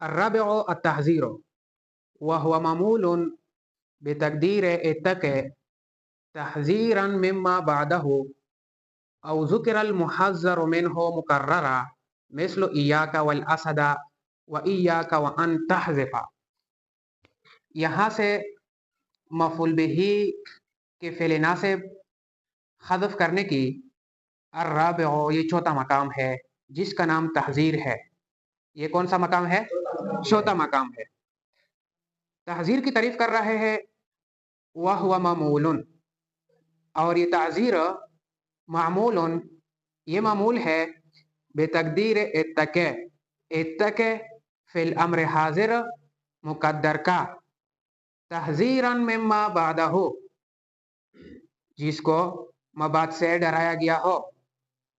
الرابع التحذير وهو معمول بتقدير اتق تحذيرا مما بعده أو ذكر المحذر منه مكررا مثل إياك والأسد وإياك وأن تحذف. یہاں سے مفعول بہی کے فعل ناصب حذف کرنے کی الرابع یہ چوتھا مقام ہے جس کا نام تحذیر ہے. یہ کون سا مقام ہے؟ چوتھا مقام ہے. تحذیر کی تعریف کر رہے ہیں وَهُوَ معمول، اور یہ تعذیر معمول، یہ معمول ہے بتقدیر اتق، اتق فی الامر حاضر مقدر کا، تحذیراً مما بعدہ جس کو مبعد سے ڈرایا گیا ہو،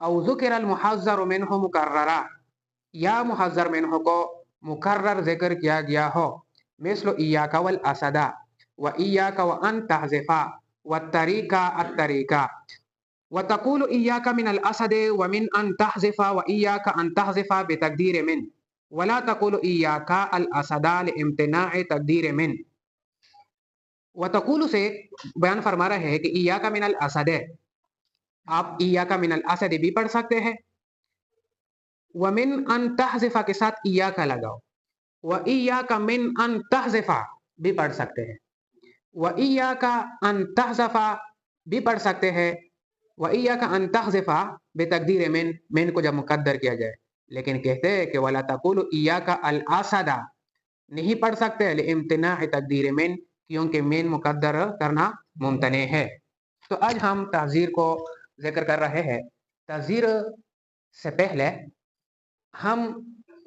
او ذکر المحذر منہ مکررہ یا محذر منہ کو مکرر ذکر کیا گیا ہو، مثل ایاک والاسد و ایاک وان تحذف والطریق الطریق وتقول ایاک من الاسد ومن ان تحذف و ایاک ان تحذف بتقدیر من ولا تقول ایاک الاسد لامتناع تقدیر من. وتقول سے بیان فرما رہے ہیں کہ ایاک من الاسد، آپ ایاک من الاسد بھی پڑھ سکتے ہیں، ومن ان تحذف کے ساتھ ایاک لگاؤ، و ایاک من ان تحذف بھی پڑھ سکتے ہیں، و ایاک ان تحذف بھی پڑھ سکتے ہیں، و ایاک ان تحذف بتقدیر من، من کو جب مقدر کیا جائے. لیکن کہتے ہیں کہ ولا تقول ایاک الاسد نہیں پڑھ سکتے لامتناع تقدیر من، کیونکہ من مقدر کرنا ممتنع ہے. تو آج ہم تحذیر کو ذکر کر رہے ہیں. تحذیر سے پہلے ہم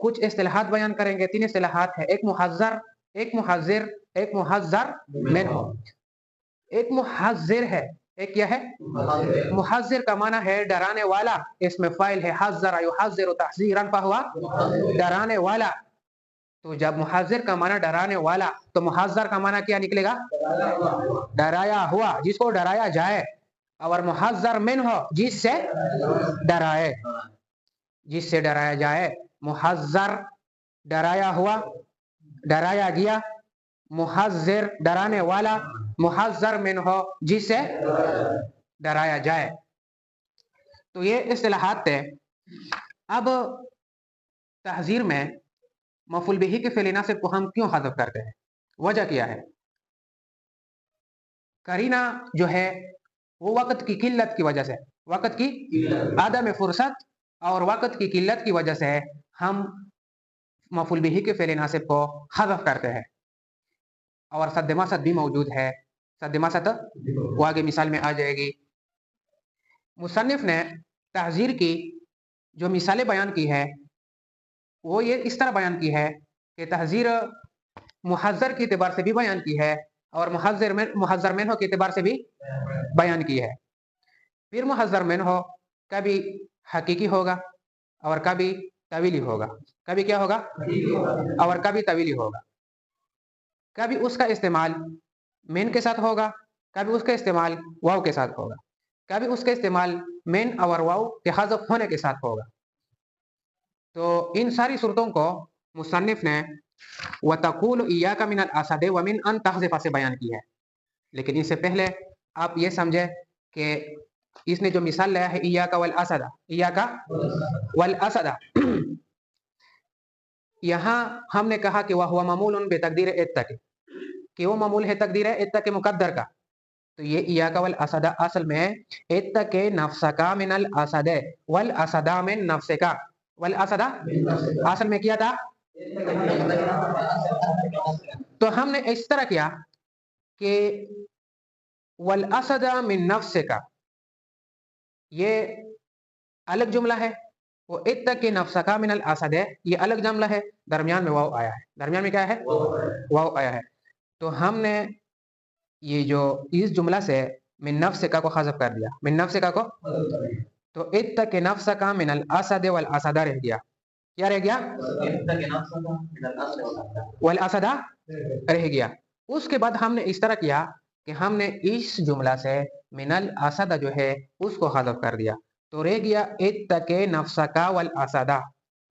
کچھ اصطلاحات بیان کریں گے. 3 اصطلاحات ہیں، ایک محذر، ایک محذر، ایک محذر منہ. ایک محذر ہے، ایک کیا ہے؟ محذر کا معنی ہے ڈرانے والا، اس میں فاعل ہے حذر یحذر تحذیرا فهو ڈرانے والا. تو جب محذر کا معنی ڈرانے والا تو محذر کا معنی کیا نکلے گا؟ ڈرایا ہوا، جس کو ڈرایا جائے. اور محذر منہ جس سے ڈرائے، جس سے ڈرایا جائے. محذر ڈرایا ہوا، ڈرایا گیا. محذر ڈرانے والا، محذر منہ جس سے ڈرایا جائے. تو یہ اصطلاحات تھے. اب تحذیر میں مفعول بہ کے فعل ناصب کو ہم کیوں حذف کرتے ہیں؟ وجہ کیا ہے؟ قرینہ جو ہے وہ وقت کی قلت کی وجہ سے، وقت کی عدم فرصت اور وقت کی قلت کی وجہ سے ہم مفعول بہ کے فعل ناصب کو حذف کرتے ہیں. اور سد ماسد بھی موجود ہے. سد ماسد وہ آگے مثال میں آ جائے گی. مصنف نے تحذیر کی جو مثالیں بیان کی ہے وہ یہ اس طرح بیان کی ہے کہ تحذیر محذر کے اعتبار سے بھی بیان کی ہے اور محذر منہ کے اعتبار سے بھی بیان کی ہے. پھر محذر منہ کبھی حقیقی ہوگا اور کبھی طویلی ہوگا. کبھی کیا ہوگا؟ اور کبھی طویلی ہوگا. کبھی اس کا استعمال من کے ساتھ ہوگا، کبھی اس کا استعمال واو کے ساتھ ہوگا، کبھی اس کا استعمال من اور واو کے حذف ہونے کے ساتھ ہوگا. تو ان ساری صورتوں کو مصنف نے وَتَقُولُ إِيَّاكَ مِنَ الْأَسَدِ وَمِنْ أَنْ تَحْذِفَ سے بیان کی ہے. لیکن اس سے پہلے آپ یہ سمجھے کہ اس نے جو مثال لایا ہے ایاک والاسد، ایاک والاسد، یہاں ہم نے کہا کہ وہ معمول بتقدیر اتق، کہ وہ معمول ہے تقدیر اتق مقدر کا. تو یہ ایاک والاسد اصل میں اتق نفسک من الاسد والاسد من نفسک. والاسد اصل میں کیا تھا؟ تو ہم نے اس طرح کیا کہ والاسد من نفسک یہ الگ جملہ ہے، وہ اتق نفسک من الاسد یہ الگ جملہ ہے. درمیان میں واو آیا ہے. درمیان میں کیا ہے؟ واو آیا ہے. تو ہم نے یہ جو اس جملہ سے من نفسک کو حذف کر دیا. من نفسک کو تو اتق نفسک من الاسد والاسد رہ گیا. کیا رہ گیا؟ والاسد رہ گیا. اس کے بعد ہم نے اس طرح کیا کہ ہم نے اس جملہ سے من الاسد جو ہے اس کو حذف کر دیا. تو رہ گیا اتق نفسک والاسد.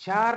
4